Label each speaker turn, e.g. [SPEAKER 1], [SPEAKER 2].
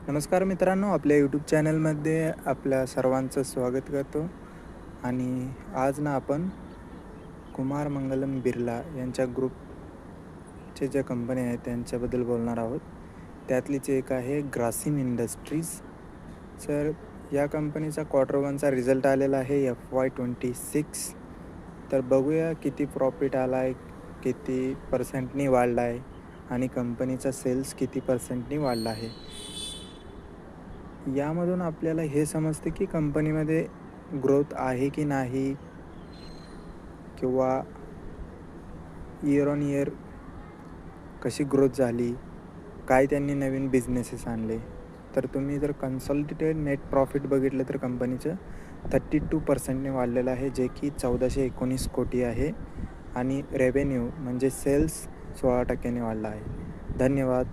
[SPEAKER 1] नमस्कार मित्रांनो, आपल्या यूट्यूब चॅनलमध्ये आपल्या सर्वांचं स्वागत करतो. आणि आज ना आपण कुमार मंगलम बिर्ला यांच्या ग्रुपचे ज्या कंपनी आहेत त्यांच्याबद्दल बोलणार आहोत. त्यातलीच एक आहे ग्रासिम इंडस्ट्रीज. सर, या कंपनीचा Q1चा रिझल्ट आलेला आहे FY26. तर बघूया किती प्रॉफिट आला आहे, किती पर्सेंटनी वाढला आहे आणि कंपनीचा सेल्स किती पर्सेंटनी वाढला आहे. यामधून आपल्याला हे समजते की कंपनीमध्ये ग्रोथ आहे की नाही, किंवा इयर ऑन इयर कशी ग्रोथ झाली, काय त्यांनी नवीन बिझनेसेस आणले. तर तुम्ही जर कन्सॉलिडेटेड नेट प्रॉफिट बघितलं तर कंपनीचं 32%ने वाढलेलं आहे, जे की 1419 कोटी आहे. आणि रेव्हेन्यू म्हणजे सेल्स 16% ने वाढला आहे. धन्यवाद.